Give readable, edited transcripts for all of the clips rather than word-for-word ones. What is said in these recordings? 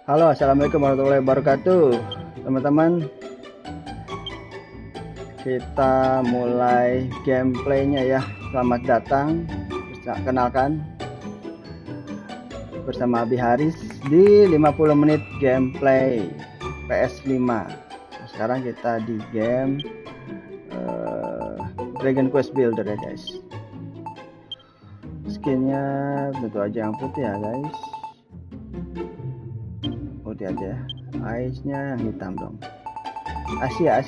Halo, assalamualaikum warahmatullahi wabarakatuh, teman-teman. Kita mulai gameplaynya ya. Selamat datang, kenalkan bersama Abi Haris di 50 menit gameplay PS5. Sekarang kita di game Dragon Quest Builder ya guys. Skinnya tentu aja yang putih ya guys, putih aja. Eyesnya yang hitam dong. Asia.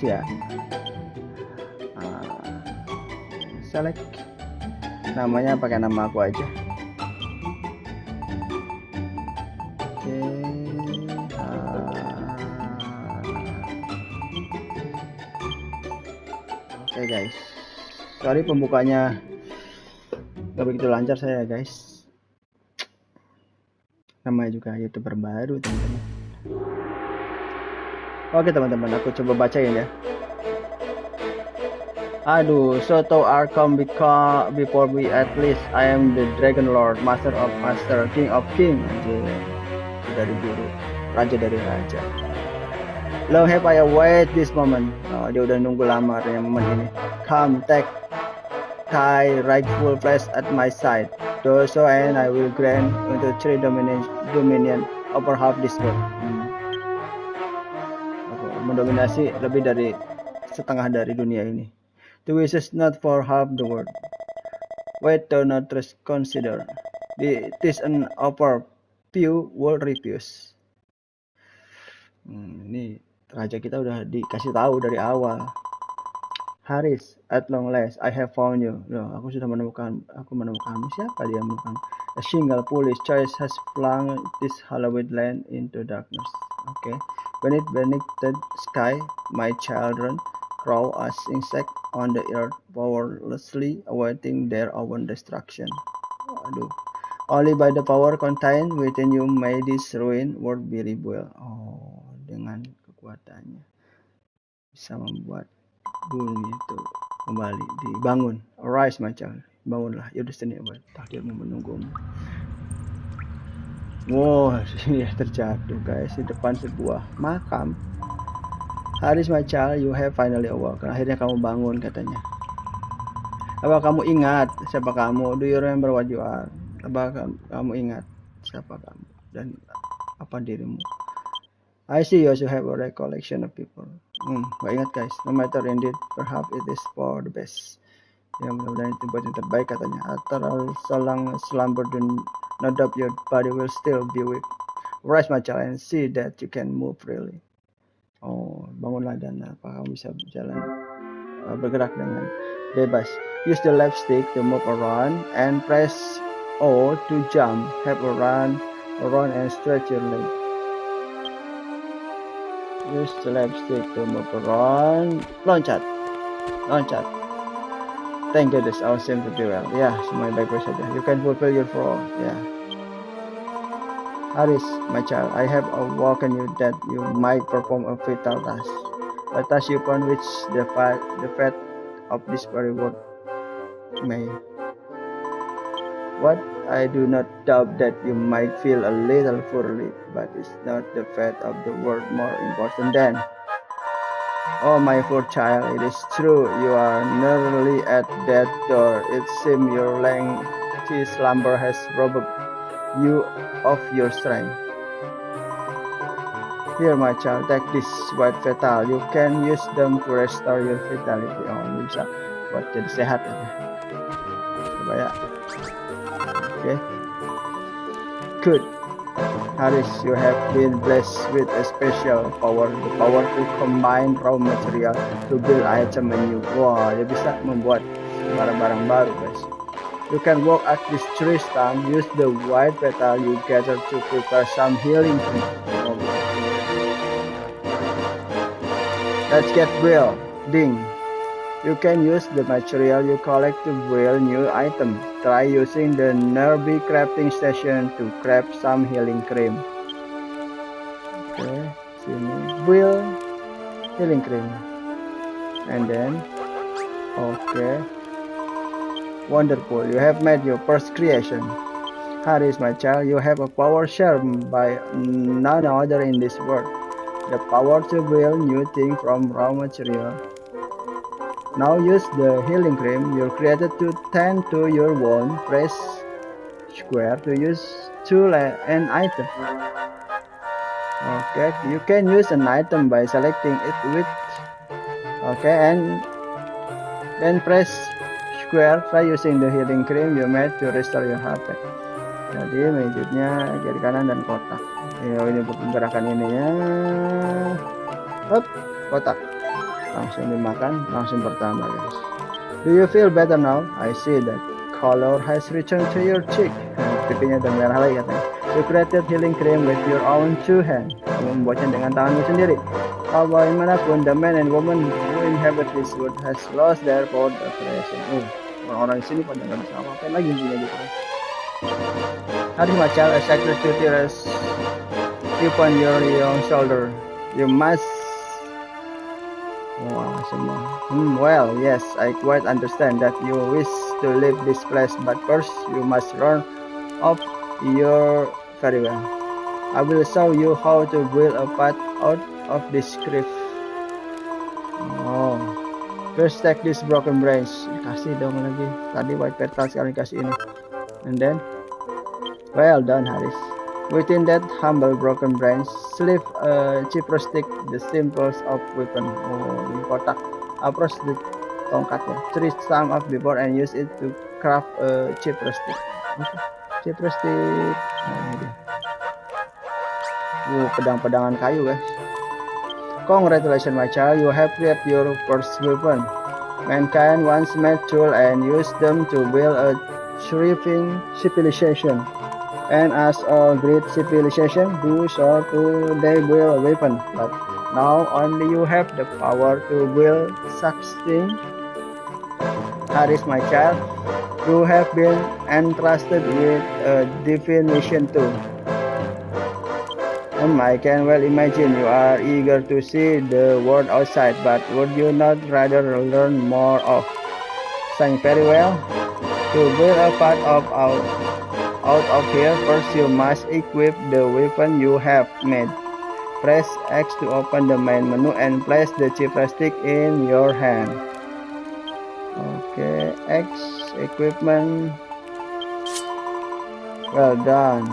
Select namanya, pakai nama aku aja. Oke guys, sorry pembukanya nggak begitu lancar saya guys, namanya juga YouTuber baru teman-teman. Oke teman-teman, aku coba bacain ya. Aduh, so to our come before we at least I am the Dragonlord, master of master, king of king. Dari guru, raja dari raja. Long have I await this moment. Oh, dia udah nunggu lama ya momen ini. Come, take thy rightful place at my side. Do so and I will grant into three dominion over half this world. Mendominasi lebih dari setengah dari dunia ini. The wishes not for half the world. Wait, do not consider. It is an offer few will refuse. Ini raja kita udah dikasih tahu dari awal. Haris, at long last, I have found you. Loh, aku menemukanmu. Siapa dia menemukan? A single foolish choice has flung this hallowed land into darkness. Okay. Beneath the sky, my children crawl as insects on the earth, powerlessly awaiting their own destruction. Aduh. Only by the power contained within you may this ruined world be rebuilt. Oh, dengan kekuatannya bisa membuat bumi itu kembali dibangun. Arise my child, bangunlah, your destiny await, takdirmu menunggumu. Wow, dia terjatuh guys di depan sebuah makam. Haris my child, you have finally awoken. Akhirnya kamu bangun katanya. Apa kamu ingat siapa kamu? Do you remember what you are? Apa kamu ingat siapa kamu dan apa dirimu. I see you also have a recollection of people. Gak ingat guys. No matter indeed, perhaps it is for the best. Ya mudah-mudahan itu buat yang terbaik katanya. After all slumber, do no doubt your body will still be weak. Rise my child and see that you can move freely. Oh, bangunlah dan apa kamu bisa berjalan, bergerak dengan bebas. Use the left stick to move around and press O to jump. Have a run around and stretch your leg. Use the left stick to move around. Loncat. Thank you, this all seems pretty well. Ya, semuanya baik-baik saja. You can fulfill your role. Ya. Haris, my child, I have awoken you that you might perform a vital task. A task upon which the fate of this very world may. What I do not doubt that you might feel a little poorly, but is not the fate of the world more important than? Oh, my poor child, it is true you are nearly at that door. It seems your lengthy slumber has robbed you of your strength. Here, my child, take this white vital. You can use them to restore your vitality. Oh, ini bisa buat jadi sehat ya. Coba ya. Okay. Good. Haris, you have been blessed with a special power, the power to combine raw material to build item anew. Wah, dia bisa membuat barang-barang baru, guys. You can walk at this tree stump, use the white petal you gather to prepare some healing cream. Oh, let's get building. You can use the material you collect to build new items. Try using the nearby crafting station to craft some healing cream. Okay, sini build healing cream. And then, okay, wonderful. You have made your first creation. Haris, my child, you have a power shared by none other in this world. The power to build new things from raw material. Now use the healing cream you created to tend to your wound. Press square to use an item. Okay, you can use an item by selecting it with. Okay, and then press square. Try using the healing cream you made to restore your HP. Jadi wujudnya kiri kanan dan kotak. Ini gerakan ininya. Hop, kotak. Langsung dimakan, langsung bertambah, guys. Do you feel better now? I see that color has returned to your cheek. Pipinya udah merah lagi katanya. You created healing cream with your own two hands. Kamu membuatnya dengan tanganmu sendiri. Bagaimanapun, the man and woman who inhabit this world has lost their power of creation. Orang-orang di sini pada nggak bisa apa-apa lagi intinya gitu. Haris, my child, a sacred duty rests upon your young shoulder. You must. Well, yes, I quite understand that you wish to leave this place, but first you must learn of your very well. I will show you how to build a path out of this cliff. Oh, first take this broken branch. Kasih dong lagi. Tadi white petal, sekarang kasih ini. And then, well done, Haris. Within that humble broken branch, slip a cypress stick, the simplest of weapon. Oh, ini kotak. Approach the tongkatnya. Three stump up before and use it to craft a cypress stick. Okay. Cypress stick. Nah, ini dia. Pedang-pedangan kayu, guys. Congratulations, my child. You have created your first weapon. Mankind once made tools and used them to build a thriving civilization. And as a great civilization do so too, they build a weapon. But now only you have the power to build such things. Haris, my child, you have been entrusted with a divine mission too. I can well imagine you are eager to see the world outside, but would you not rather learn more of? Saying very well. To build a path out of here, first you must equip the weapon you have made. Press X to open the main menu and place the cypress stick in your hand. Okay, X equipment. Well done.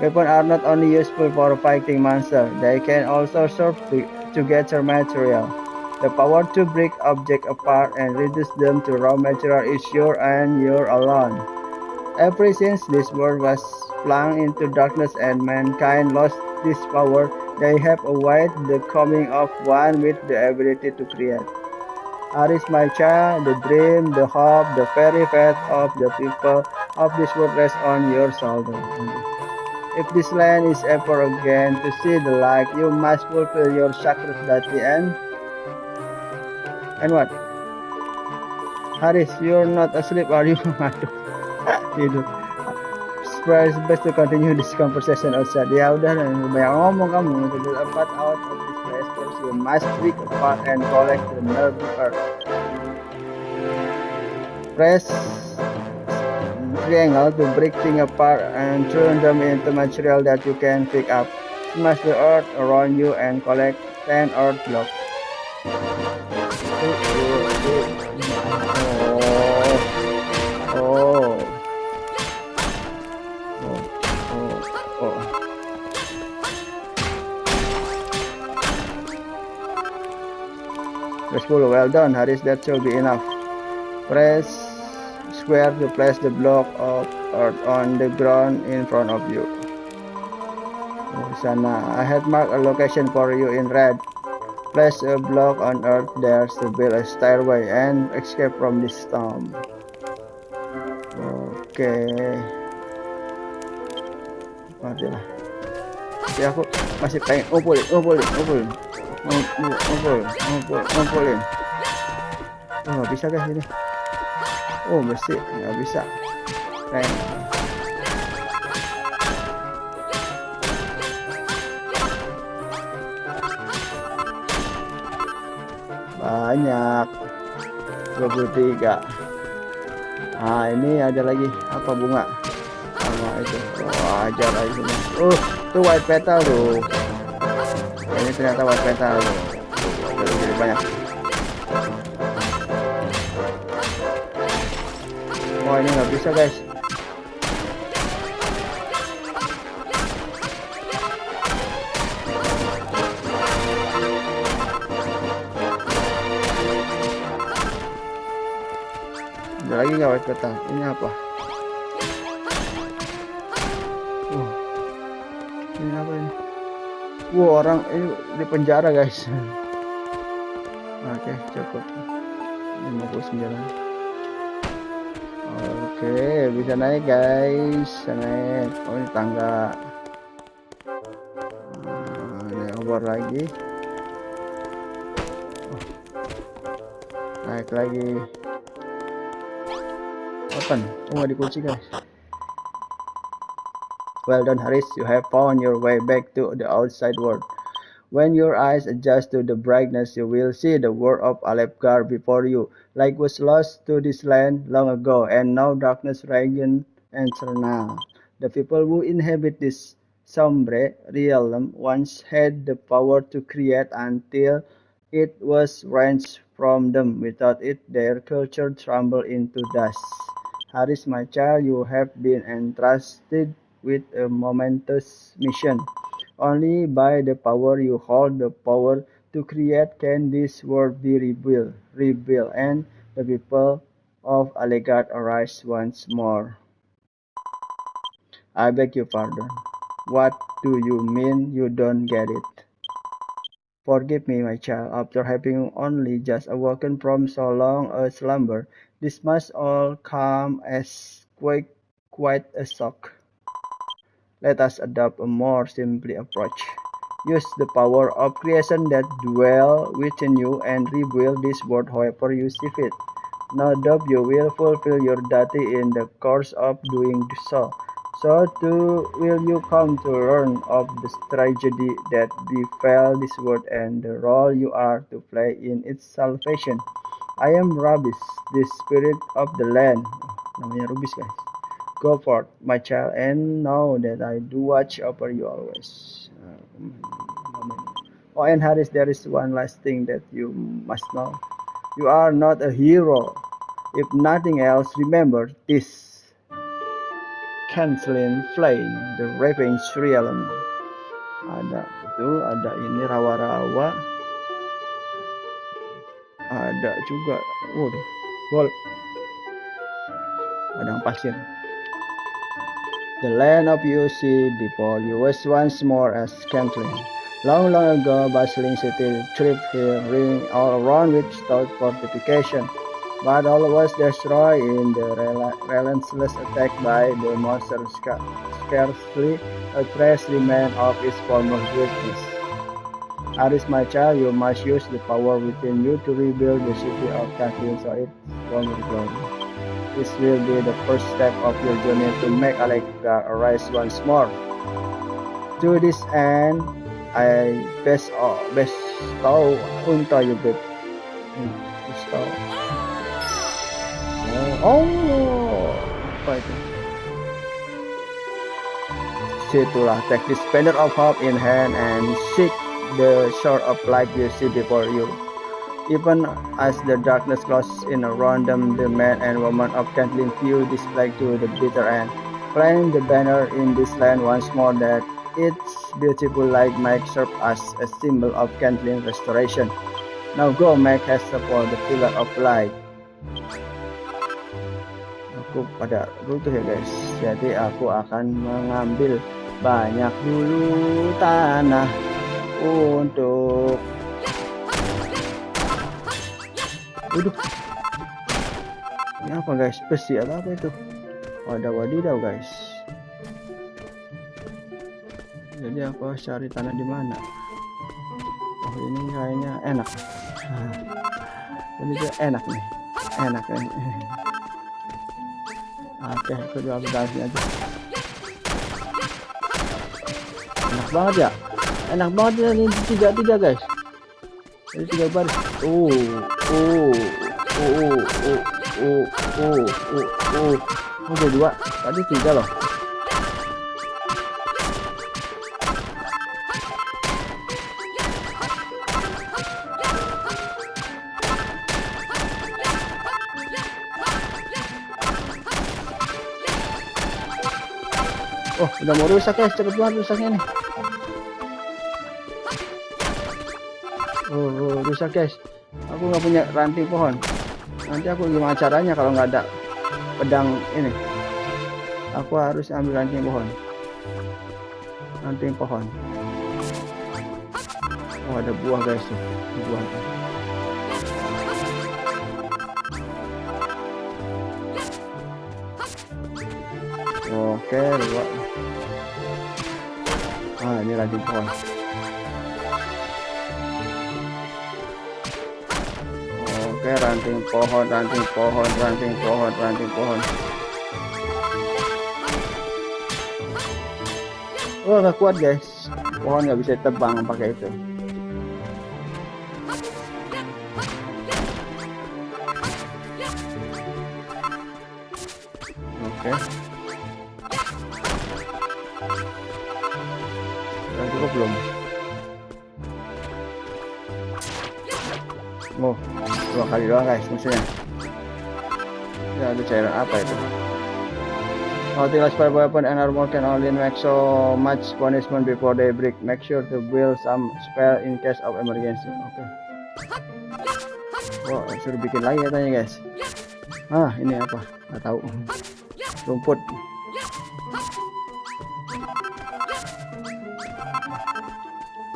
Weapons are not only useful for fighting monsters, they can also serve to gather material. The power to break objects apart and reduce them to raw material is yours and yours alone. Ever since this world was plunged into darkness and mankind lost this power, they have awaited the coming of one with the ability to create. Aris, my child, the dream, the hope, the very faith of the people of this world rests on your shoulder. If this land is ever again to see the light, you must fulfill your sacred duty and what? Haris, you're not asleep, are you? Tidur. It's best to continue this conversation outside. Ya udah, banyak ngomong kamu. To get a part out of this place, first you must break apart and collect the nerve earth. Press triangle to break things apart and turn them into material that you can pick up. Smash the earth around you and collect 10 earth blocks. Well done, Haris, that should be enough. Press square to place the block of earth on the ground in front of you. Sana, I had marked a location for you in red. Place a block on earth there to build a stairway and escape from this storm. Oke. Mati lah. Ya aku masih pengen ngumpulin. Ngumpulin. Oh, nggak bisa guys ini. Oh, besi nggak bisa. Banyak 23. Nah, ini ada lagi apa bunga sama itu. Oh, ajar aja. Tuh white petal tuh. Ini ternyata white petal tuh. Jadi banyak. Oh, ini nggak bisa guys. Ada lagi nggak white petal? Ini apa? Ini apa ini? Orang ini di penjara guys. Oke, cukup 59. Oke, bisa naik guys, bisa naik. Oh, ini tangga. Ada obor lagi. Naik lagi. Open. Oh, nggak dikunci guys. Well done, Haris. You have found your way back to the outside world. When your eyes adjust to the brightness, you will see the world of Alefgard before you. Light was lost to this land long ago, and now darkness reigns eternal. The people who inhabit this sombre realm once had the power to create until it was wrenched from them. Without it, their culture crumbled into dust. Haris, my child, you have been entrusted with a momentous mission. Only by the power you hold, the power to create, can this world be rebuilt, and the people of Alefgard arise once more. I beg your pardon. What do you mean you don't get it? Forgive me, my child. After having only just awoken from so long a slumber, this must all come as quite a shock. Let us adopt a more simple approach. Use the power of creation that dwells within you and rebuild this world however you see fit. No doubt you will fulfill your duty in the course of doing so. So too will you come to learn of the tragedy that befell this world and the role you are to play in its salvation. I am Rabis, the spirit of the land. Namanya Rubis guys. Go forth, my child, and know that I do watch over you always. Oh, and Haris, there is one last thing that you must know. You are not a hero. If nothing else, remember this. canceling flame, the raving realm. Ada itu, ada ini rawa-rawa. Ada juga, waduh, gol. Padang pasir. The land of you see before you was once more as Scantling. Long, long ago, bustling city, trip here, ring all around with stout fortification. But all was destroyed in the relentless attack by the monster. Scarcely a trace remained of its former greatness. Aris, my child, you must use the power within you to rebuild the city of Kathleen so its former glory. This will be the first step of your journey to make Alefgard arise once more. To this end, I bestow unto you, babe. Bestow. Apa itu? Situlah, take this banner of hope in hand and seek the shore of light you see before you. Even as the darkness closes in around them, the men and women of Kathleen view this flag to the bitter end. Flying the banner in this land once more, that its beautiful light might serve as a symbol of Kathleen restoration. Now go, make haste for the pillar of light. Aku pada runtuh ya guys, jadi aku akan mengambil banyak dulu tanah untuk ini apa guys, besi atau apa itu? Wadidaw guys. Jadi aku harus cari tanah di mana? Oh, ini kayaknya enak. Ini juga enak nih. Oke, aku jual sini aja. Enak banget ya. Ini tiga guys. Ini 3 baris. Udah 2, tadi 3 loh. Oh, udah mau rusak guys, cepet banget rusaknya nih. Oh, rusak guys. Aku nggak punya ranting pohon. Nanti aku gimana caranya kalau nggak ada pedang ini? Aku harus ambil ranting pohon. Oh, ada buah guys tuh. Buah. Oke, 2. Ini ranting pohon. Oke, ranting pohon. Oh, nggak kuat guys. Pohon nggak bisa tebang pakai itu. Oke. Udah cukup belum? Oh, 2 kali doang guys musuhnya. Ya, ada cairan apa itu? Multiple spell weapon and armor can only make so much punishment before they break. Make sure to build some spell in case of emergency. Oke. Oh, suruh bikin lagi katanya guys. Ini apa? Nggak tahu. Rumput.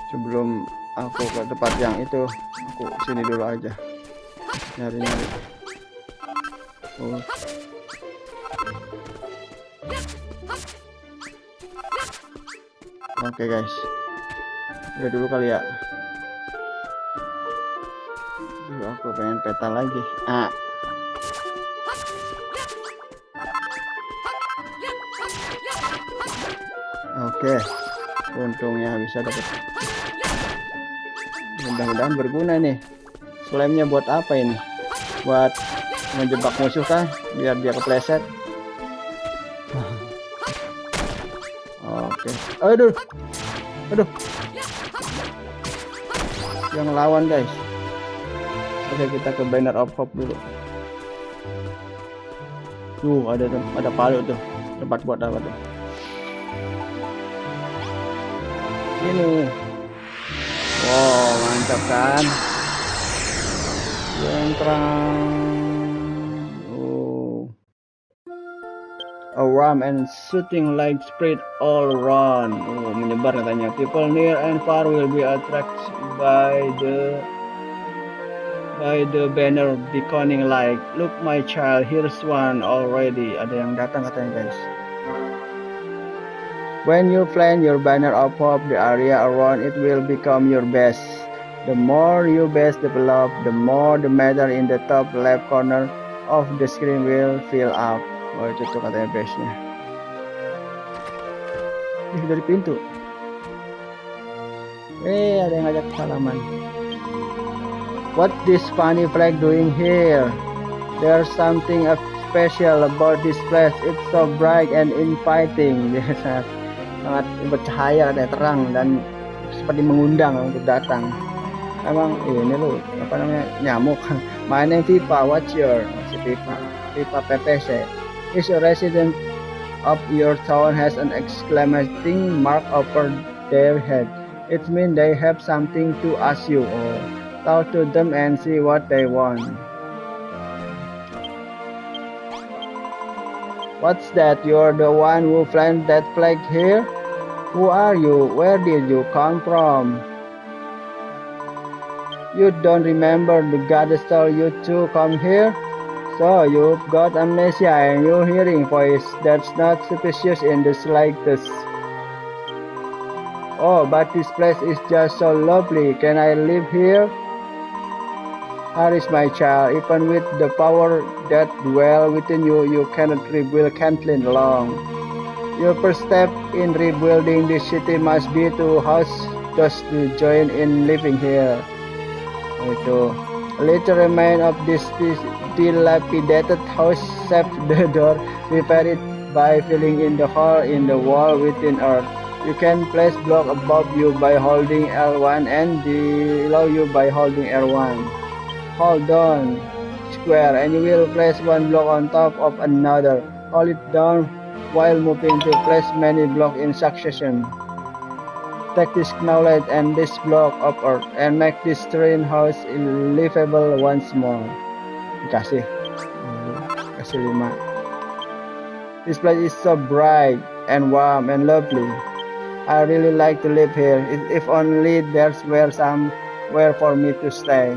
Sebelum aku ke tempat yang itu, aku sini dulu aja. Nyari. Oh. Oke guys, udah dulu kali ya. Aku pengen peta lagi. Oke, untungnya bisa dapat. Mudah-mudahan berguna nih. Slime-nya buat apa ini? Buat menjebak musuh kah? Biar dia kepleset. Oke. Aduh. Yang lawan guys. Oke, kita ke banner of hope dulu. Tuh, ada palu tuh. Tempat buat apa tuh? Ini. Wow, mantap kan? Yang terang. Oh. A ram and shooting light spread all around. Oh, menyebar katanya. People near and far will be attracted by the banner beckoning light. Look my child, here's one already. Ada yang datang katanya guys. When you plant your banner of hope, the area around it will become your base. The more your base develop, the more the matter in the top left corner of the screen will fill up. Oh, itu tuh katanya base-nya. Dari pintu. Ada yang ngajak salaman. What this funny flag doing here? There's something special about this place. It's so bright and inviting. Dia sangat bercahaya dan terang dan seperti mengundang untuk datang. Emang ini loh, apa namanya, nyamuk. My name Pipa, what's your? Si Pipa PPC. Is a resident of your town has an exclamation mark over their head. It means they have something to ask you. Oh, talk to them and see what they want. What's that? You're the one who planted that flag here? Who are you? Where did you come from? You don't remember the goddess told you to come here? So you've got amnesia and you're hearing voice. That's not suspicious in the slightest. Oh, but this place is just so lovely. Can I live here? Haris, my child, even with the power that dwell within you, you cannot rebuild Cantlin alone. Your first step in rebuilding this city must be to house those to join in living here. Itu. A little remain of this dilapidated house, except the door, repair it by filling in the hole in the wall within earth. You can place block above you by holding L1 and below you by holding R1. Hold down square and you will place one block on top of another. Hold it down while moving to place many blocks in succession. Take this knowledge and this block of earth and make this terrain house livable once more. Kasih 5. This place is so bright and warm and lovely. I really like to live here. If only there's somewhere for me to stay.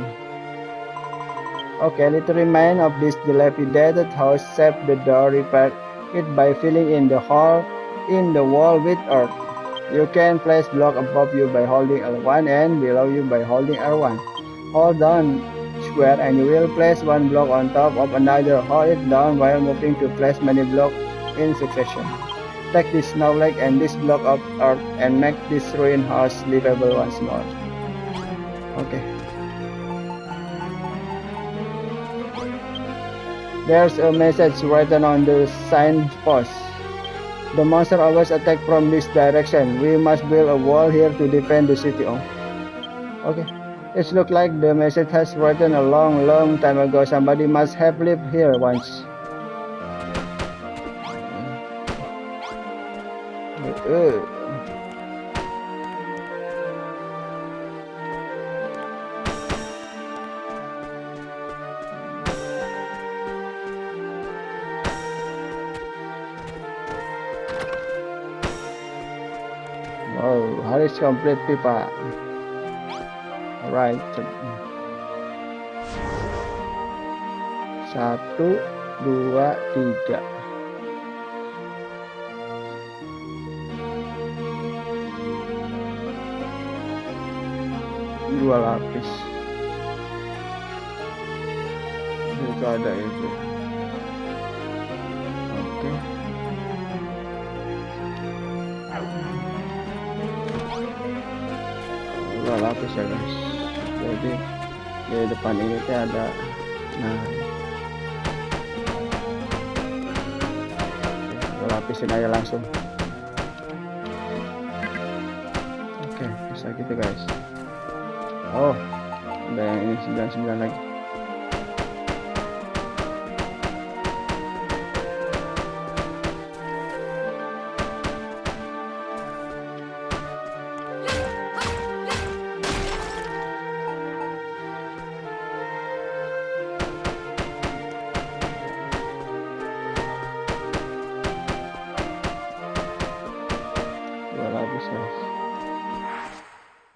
Okay, little remain of this dilapidated house, except the door, repair it by filling in the hole in the wall with earth. You can place block above you by holding L1 and below you by holding R1. Hold down square and you will place one block on top of another. Hold it down while moving to place many blocks in succession. Take this knowledge and this block of earth and make this ruined house livable once more. Okay. There's a message written on the signpost. The monster always attack from this direction. We must build a wall here to defend the city. Oh, okay. It looks like the message has written a long time ago. Somebody must have lived here once. Oh, Haris complete Pipa. Alright. 1, 2, 3. Dua lapis. Itu ada itu. Oke. Dua lapis ya guys. Jadi di depan ini tuh ada. Nah, dua lapisin aja langsung. Oke, bisa gitu guys. Oh, ada yang ini 99 lagi.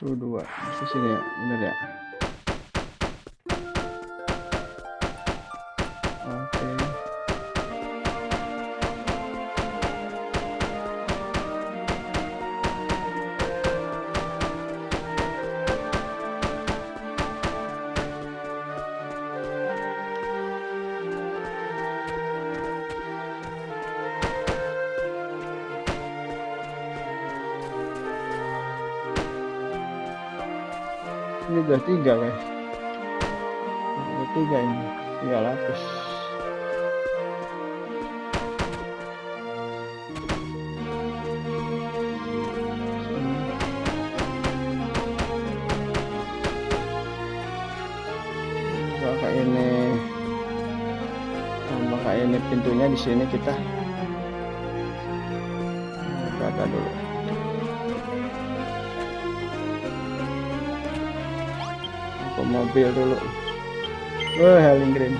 22 di sini ya, bener ya. Oke. Ini udah 3 guys, udah 3 ini, 3 lapis. Maka ini pintunya di sini kita data dulu. Aku mobil dulu. Helen green.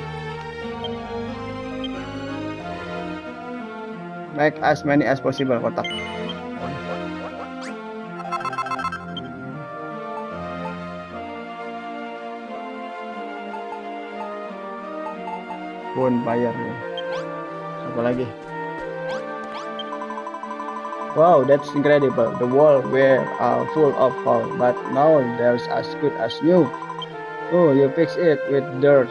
Make as many as possible kotak. Bonfire nih. Apa lagi? Wow, that's incredible. The walls were full of holes, but now there's as good as new. Oh, you fixed it with dirt.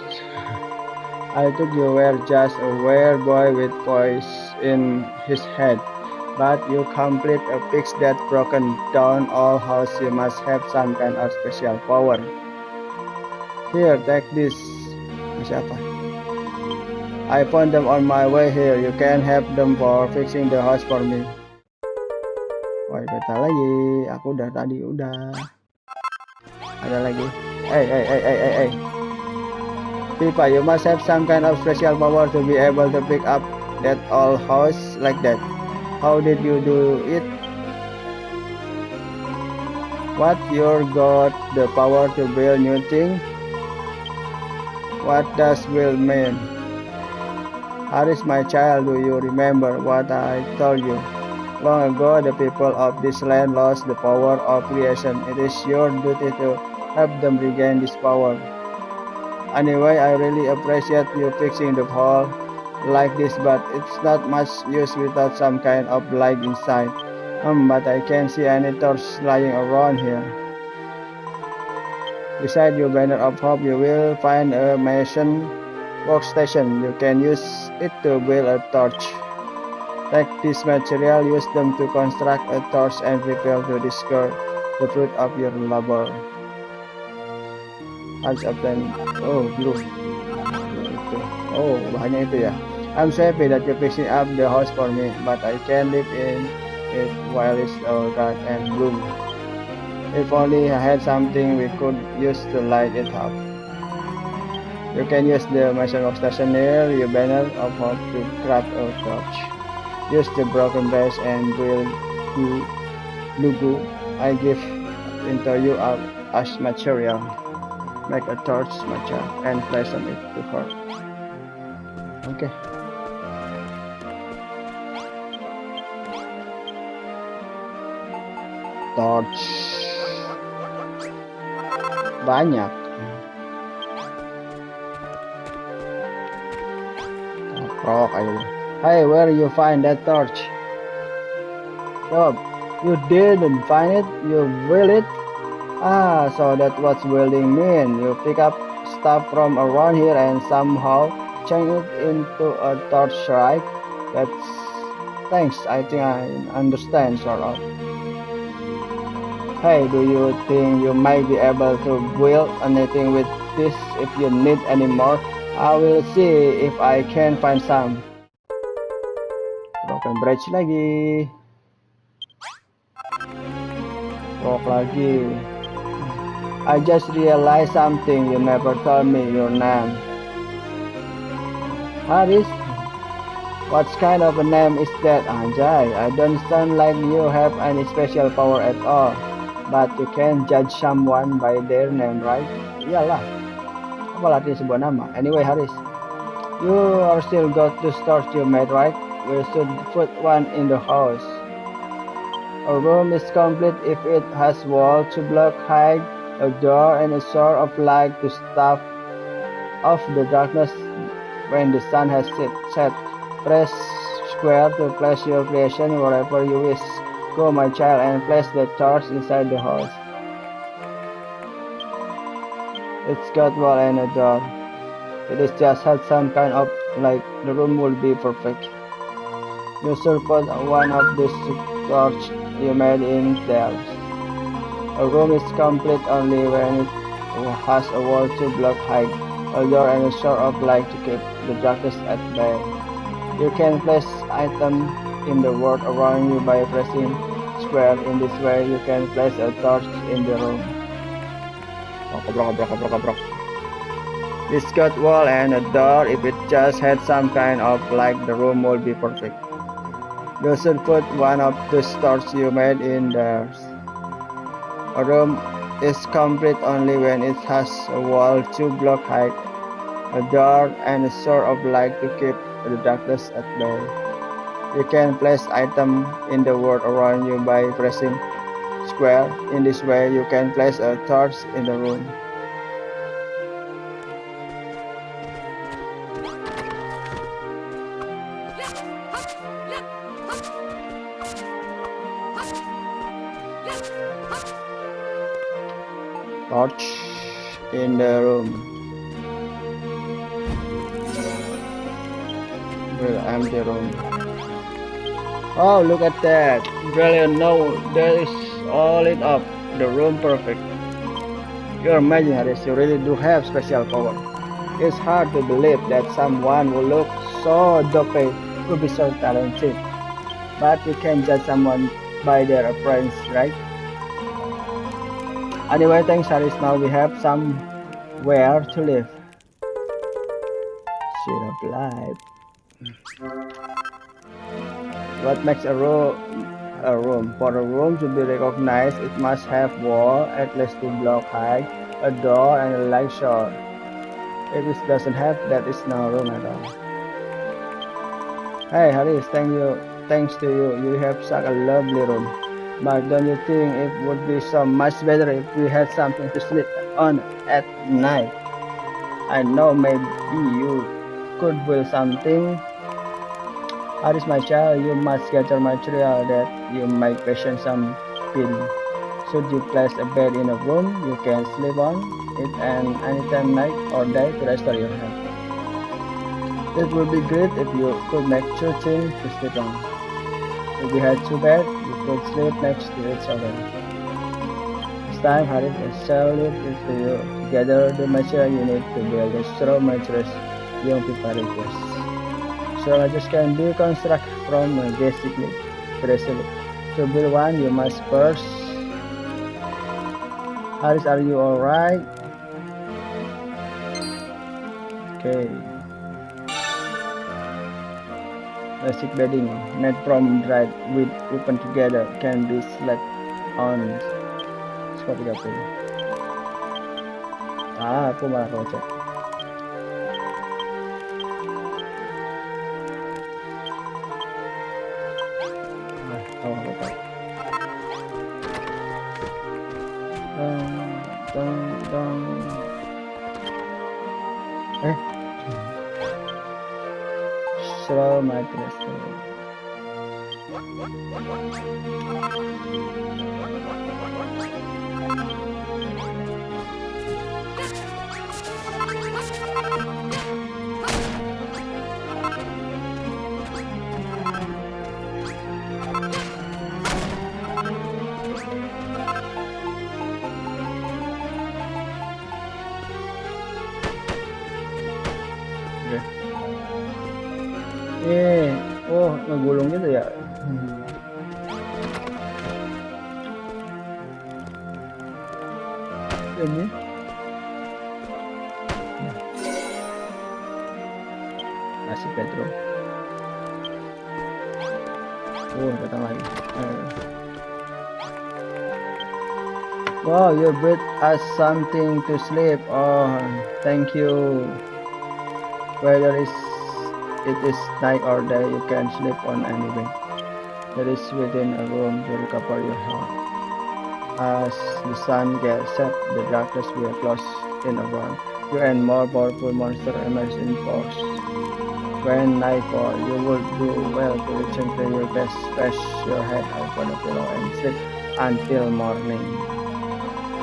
I thought you were just a weird boy with toys in his head, but you complete a fix that broken down all house. You must have some kind of special power. Here, take this. Masih apa? I found them on my way here. You can have them for fixing the house for me. Wah, beta lagi. Aku udah tadi udah. Ada lagi. Hey. Pipa, you must have some kind of special power to be able to pick up that old house like that. How did you do it? What, you got the power to build new thing? What does build mean? Haris, my child, do you remember what I told you? Long ago, the people of this land lost the power of creation. It is your duty to help them regain this power. Anyway, I really appreciate you fixing the hole like this, but it's not much use without some kind of light inside. But I can't see any torch lying around here. Beside your banner of hope, you will find a mason workstation. You can use it to build a torch. Take this material, use them to construct a torch and prepare to discard the fruit of your labor. Harus obtain. Oh, blue. Oh, bahannya itu ya. I'm so happy that you're fixing up the house for me, but I can't live in it while it's all dark and gloom. If only I had something we could use to light it up. You can use the mason workstation near your banner of hope to craft a torch. Use the broken vase and build lugu I give into you as material. Make a torch material and fasten it to her. Okay. Torch. Banyak. Rock ayo. Hey, where you find that torch? Oh, you didn't find it? You built it? Ah, so that's what building mean. You pick up stuff from around here and somehow change it into a torch, right? That's... Thanks, I think I understand, sort of. Hey, do you think you might be able to build anything with this if you need any more? I will see if I can find some. Broken bridge lagi. Rock lagi. I just realized something. You never told me your name. Haris? What kind of a name is that, Anjay? I don't sound like you have any special power at all. But you can judge someone by their name, right? Iyalah. Apa artinya sebuah nama? Anyway, Haris, you are still got to start your mate, right? We should put one in the house. A room is complete if it has walls to block height, a door and a source of light to stop off the darkness when the sun has set. Press square to place your creation wherever you wish. Go, my child, and place the torch inside the house. It's got wall and a door. It is just had some kind of like the room will be perfect. You should put one of these torches you made in there. A room is complete only when it has a wall to block height, a door and a source of light to keep the darkness at bay. You can place items in the world around you by pressing square. In this way, you can place a torch in the room. It's got wall and a door. If it just had some kind of light, the room would be perfect. You should put one of the torches you made in there. A room is complete only when it has a wall to block height, a door and a source of light to keep the darkness at bay. You can place items in the world around you by pressing square. In this way, you can place a torch in the room. Torch in the room. Empty room. Oh, look at that! Brilliant! No, that is all lit up. The room perfect. You're amazing, Harris. You really do have special power. It's hard to believe that someone who looks so dopey would be so talented. But you can't judge someone by their appearance, right? Anyway, thanks, Harris. Now we have somewhere to live. Shit of life. What makes a room? For a room to be recognized, it must have wall, at least to block height, a door, and a light source. If it doesn't have, that is no room at all. Hey, Harris, thanks to you, you have such a lovely room. But don't you think it would be so much better if we had something to sleep on at night? I know maybe you could build something. Harris, my child, you must gather material that you might fashion some feeling. Should you place a bed in a room, you can sleep on it and anytime night or day to restore your health. It would be great if you could make two things to sleep on. If you had two beds, you could sleep next to each other. It's time, Harris, and shall leave it to you to gather the material you need to build a straw mattress young people request. Straw mattress can be constructed from a basic need. To build one, you must first. Harris, are you alright? Okay. Basic bedding made from dried wood open together can be slept on. Seperti apa ini? Aku malah kocak. Straw mattress. Oh, ngegulung gitu ya. Ini masih Petro. Oh, datang lagi. Wow, you brought us something to sleep on. Thank you. Whether it is night or day, you can sleep on any bed. that is within a room to recover your health. As the sun gets set, the darkness will close in around you and more powerful monsters emerge in force. When night falls, you would do well to return to your best, splash your head upon a pillow and sleep until morning.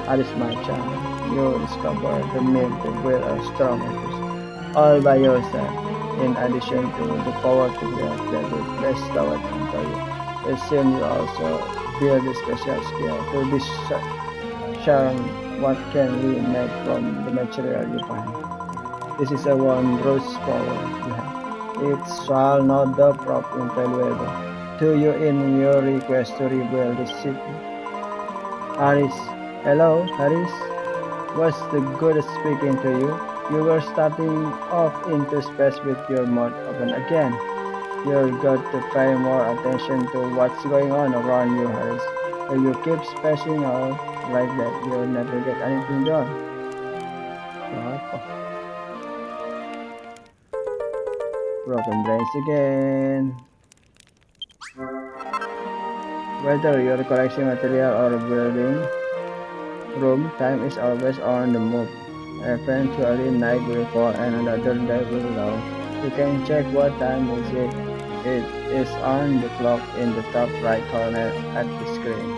That is my child. You discover the means to build a strong fortress all by yourself. In addition to the power to create that will bestowed onto you, it seems you also build a special skill to discern what can be made from the material you find. This is a wondrous power you have. It shall not drop invaluable to you in your request to rebuild the city. Harris. Hello, Harris. What's the good at speaking to you? You were starting off into space with your mouth open again. You've got to pay more attention to what's going on around you, Harris. If you keep spacing out like that, you'll never get anything done. Apa? Broken brains again. Whether you're collecting material or building room, time is always on the move. Eventually night will fall and another day will dawn. You can check what time is it. It is on the clock in the top right corner at the screen.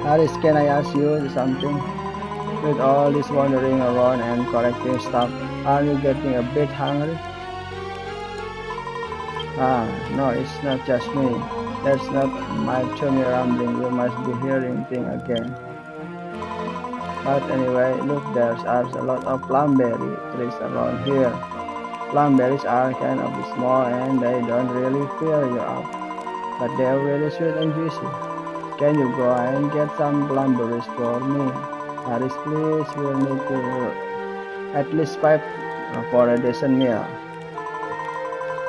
Harris, can I ask you something? With all this wandering around and collecting stuff, are you getting a bit hungry? No, it's not just me. That's not my tummy rumbling. You must be hearing things again. But anyway, look, there's a lot of plumberry trees around here. Plumberries are kind of small and they don't really fill you up, but they're really sweet and juicy. Can you go and get some plumberries for me? Harris, please, we'll need to at least 5 for a decent meal.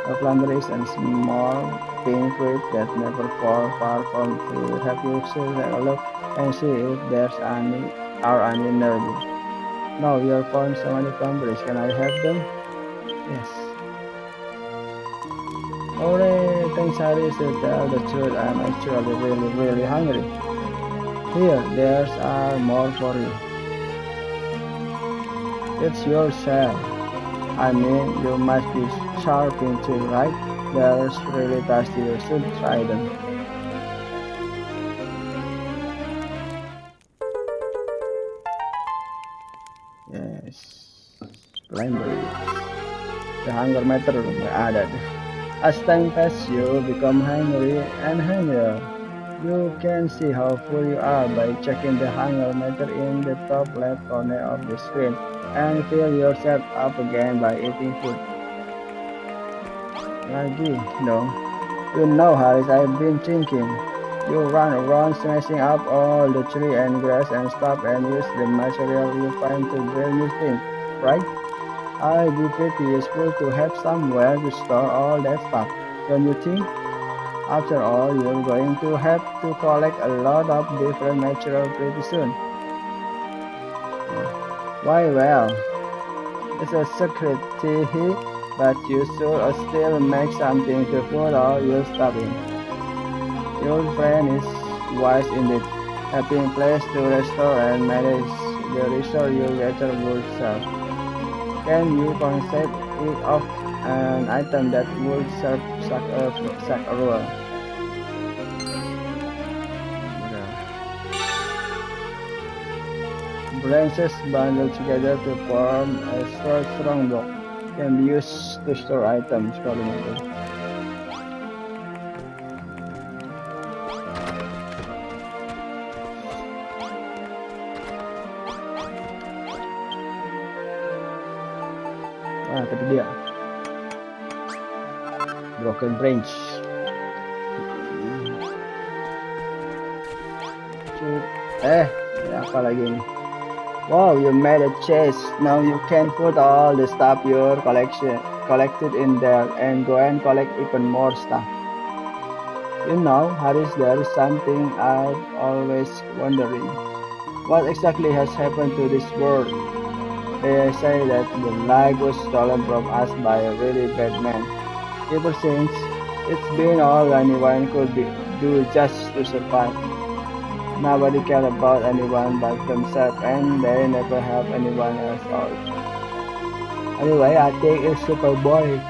A plumberry is a small pink fruit that never fall far from to have you take a look and see if there's any nearby. No, you have found so many plumberries. Can I have them? Yes. Alright, thanks Harris. To tell the truth, I'm actually really hungry. Here, there's more for you. It's your share. I mean, you must be starving too, right? There's really tasty. You should try them. Yes. Primary. The hunger meter added. As time passes, you become hungry and hungrier. You can see how full you are by checking the hunger meter in the top left corner of the screen and fill yourself up again by eating food. Lagi, no. You know, Harris, I've been thinking. You run around smashing up all the tree and grass and stuff and use the material you find to build new things, right? I'd be pretty useful to have somewhere to store all that stuff, don't you think? After all, you're going to have to collect a lot of different material pretty soon. Why, well, it's a secret, but you should still make something to put all your stuff in. Your friend is wise indeed, having place to restore and manage the resource you later would serve. Can you concept it of an item that would serve such a role? Branches bundled together to form a strong block can be used to store items coordinated. Tapi dia broken branch. Apa lagi ini? Wow, you made a chest. Now you can put all the stuff your collected in there and go and collect even more stuff. You know, Harris, there is something I've always wondering. What exactly has happened to this world? They say that the light was stolen from us by a really bad man. Ever since, it's been all anyone do just to survive. Nobody cared about anyone but themselves and they never help anyone else out. Anyway, I think it's super boring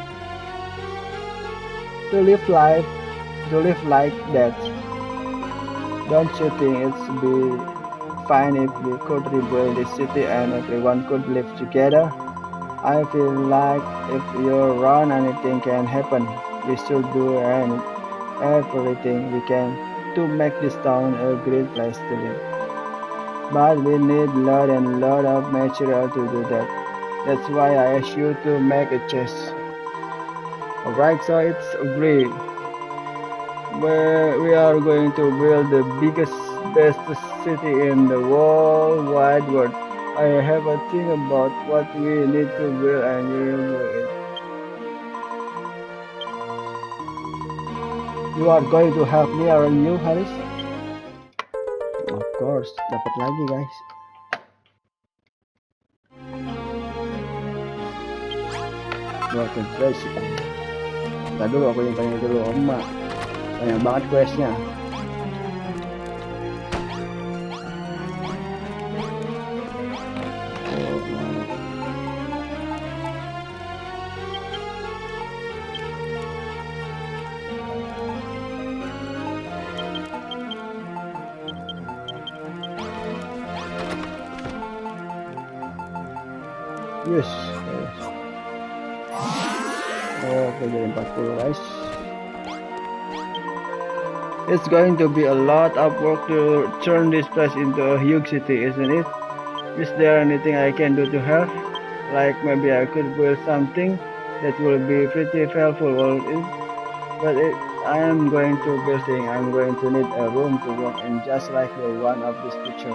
to live life to live like that. Don't you think it'd be fine if we could rebuild this city and everyone could live together? I feel like if you're wrong, anything can happen. We should do everything we can to make this town a great place to live. But we need lot and lot of material to do that. That's why I asked you to make a choice. Alright, so it's agreed. Where we are going to build the biggest, best city in the whole wide world. I have a thing about what we need to build and you will build it. You are going to help me around you, Haris? Of course, dapat lagi guys. Welcome President. Tadi dulu aku yang tanya dulu Oma. Banyak banget questnya. Yes. Oke, jadi 40 guys. It's going to be a lot of work to turn this place into a huge city, isn't it? Is there anything I can do to help? Like maybe I could build something that will be pretty helpful, but I am going to building. I'm going to need a room to work in, just like the one of this picture.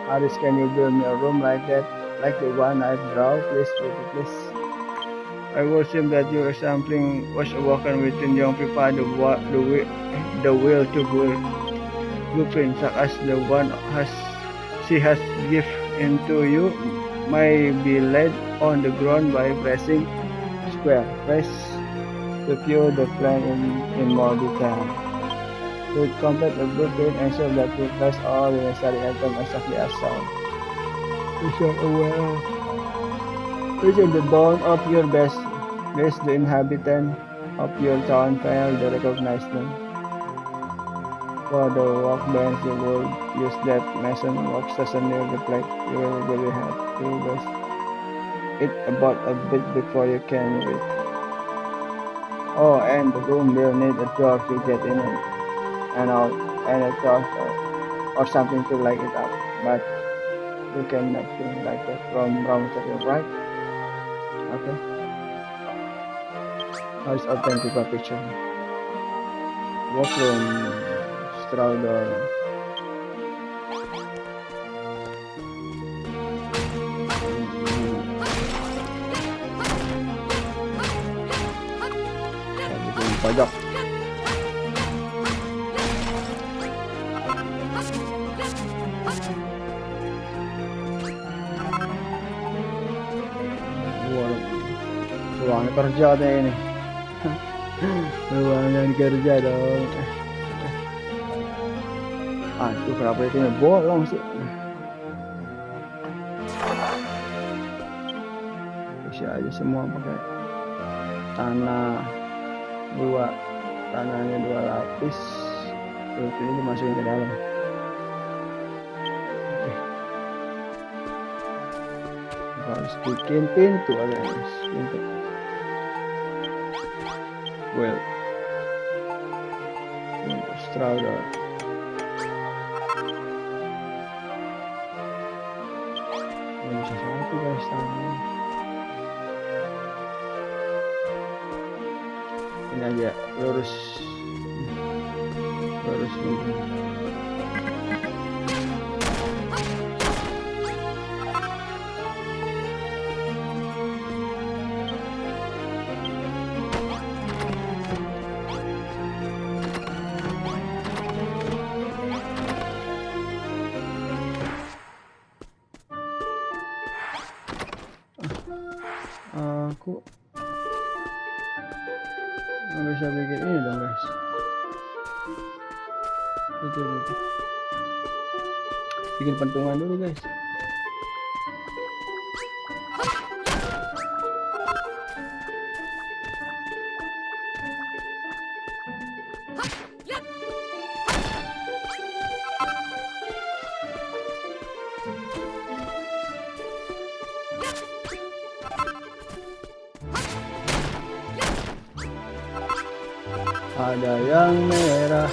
Haris, can you build me a room like that? Like the one I've drawn, please, please. I will assume that your sampling was awoken within young people the will to build blueprint, such as the one she has given into you, may be laid on the ground by pressing square. Press to view the plan in more detail. To complete the blueprint, ensure that you place all the necessary items exactly as shown. Vision aware. Vision the bone of your base. The inhabitant of your town fail to recognize them. For the workbench, you will use that mason workstation near the plate. You will really have to rest it about a bit before you can move it. Oh, and the room will need a door to get in and out, and a torch or something to light it up. But you can make things like that from raw material, right? Okay. Now it's open to the picture. Workroom, straw door. Bikin pojok. Ruangan kerja deh ini. Ruangan kerja dong. Aduh, kenapa itu bolong sih? Isi aja semua pakai tanah tanahnya 2 lapis. Terus ini dimasukin ke dalam. Harus bikin pintu ada pintu. Well, straw door. Ini bisa satu guys tangan. Ini aja lurus ini. Nggak bisa bikin ini dong guys. Itu. Bikin pentungan dulu guys. Ada yang merah,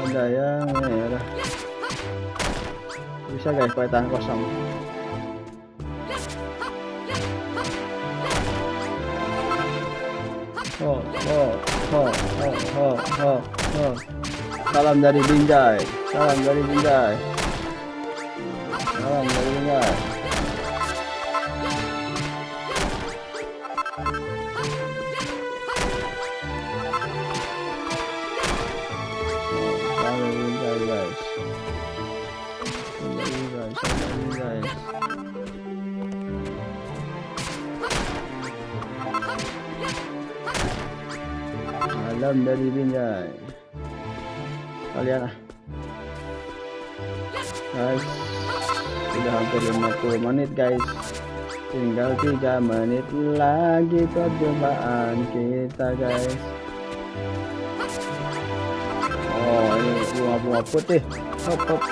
ada yang merah. Bisa guys, pakai tangan kosong. Salam dari Binjai, salam dari Binjai, salam dari Binjai. Salam dari Binjai. Kalian guys, sudah hampir 50 menit guys, tinggal 3 menit lagi perjumpaan kita guys. Oh, ini bunga-bunga putih. Hop.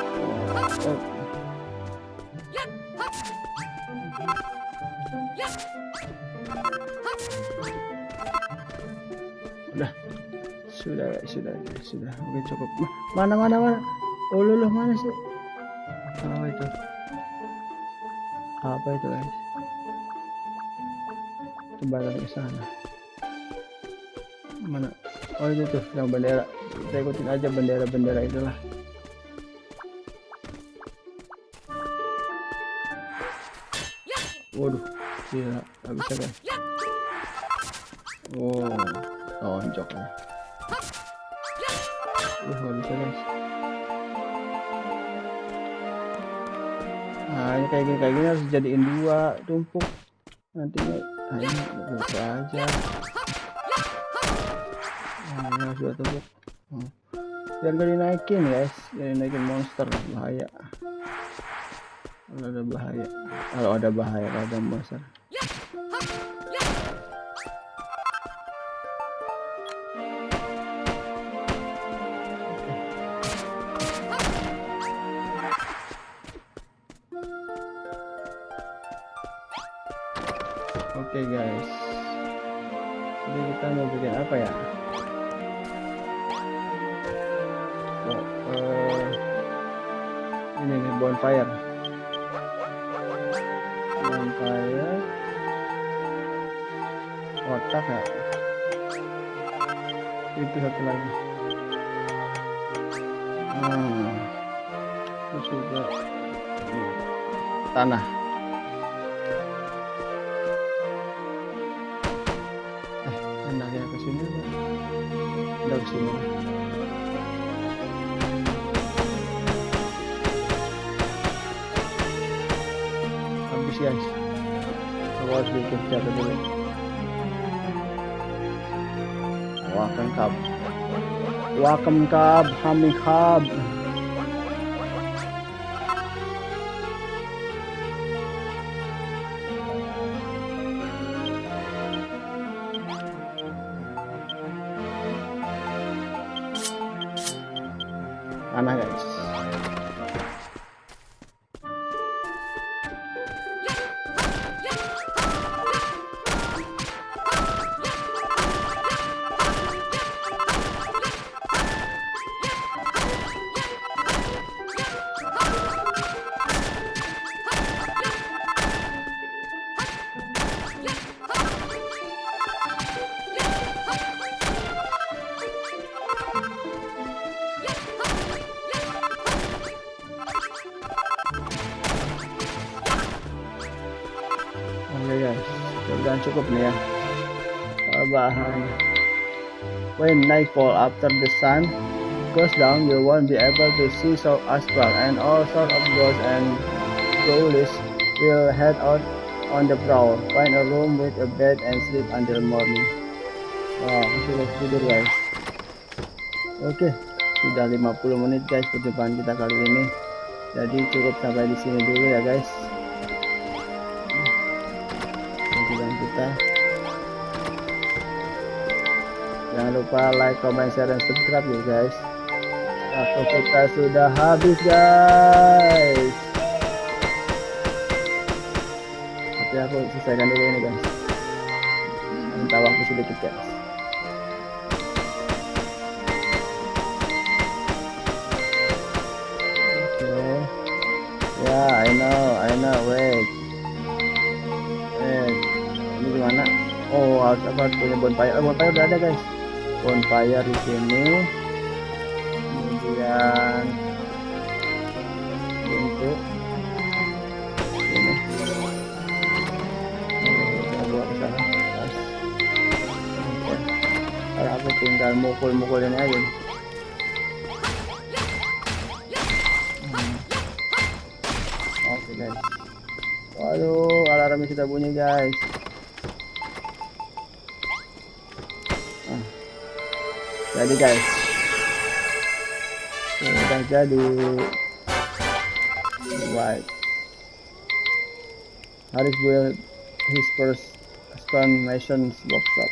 Sudah. Oke, cukup. Mana? Oh, luluh mana sih? Apa itu guys? Coba lagi ke sana. Mana? Oh, itu tuh yang bendera. Kita ikutin aja bendera itulah. Waduh, gila, nggak bisa guys. Oh, tonjok ya. Nggak bisa guys. Nah, ini kayak gini harus jadiin 2 tumpuk. Nantinya ini buka aja. Nah, ini harus 2 tumpuk. Biar gak dinaikin guys, dinaikin monster bahaya. Kalau ada bahaya, kalau ada monster. Oke guys, jadi kita mau bikin apa ya? Ini nih bonfire, otak ya. Itu satu lagi. Terus juga tanah. Enaknya kesini, udah kesini. Habis guys, aku harus bikin jatuh dulu. Welcome kab, Hami kab. Tanah guys. Oke guys, udah cukup nih ya. Bahan. When nightfall, after the sun goes down, you won't be able to see so Alefgard, and all sorts of ghosts and ghoulies will head out on the prowl, find a room with a bed and sleep until morning. Wah, aku sudah tidur guys. Oke, sudah 50 menit guys perjumpaan kita kali ini. Jadi cukup sampai di sini dulu ya guys. Perjumpaan kita. Jangan lupa like, comment, share, dan subscribe ya guys. Waktu kita sudah habis guys. Tapi aku selesaikan dulu ini guys. Minta waktu sedikit guys. Ya, I know, wait. Ini gimana? Oh, harus apa? Punya bonfire. Bonfire udah ada guys. Bonfire di sini. Kemudian pintu ini. Buat ke sana. Oke. Kalau aku tinggal mukul-mukul ini aja. Oke guys. Waduh, alarmnya sudah bunyi guys. Jadi guys, sudah jadi. Right. Haris build his first stone masons workshop.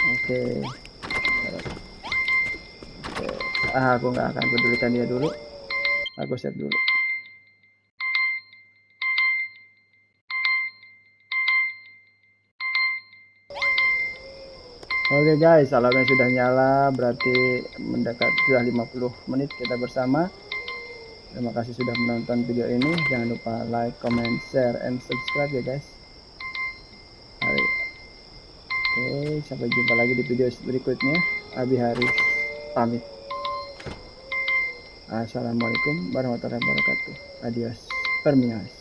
Oke. Aku nggak akan pedulikan dia dulu. Aku save dulu. Oke guys, alarmnya sudah nyala, berarti mendekat sudah 50 menit kita bersama. Terima kasih sudah menonton video ini. Jangan lupa like, comment, share, and subscribe ya guys. Oke, sampai jumpa lagi di video berikutnya. Abi Haris pamit. Assalamualaikum warahmatullahi wabarakatuh. Adios. Permainan.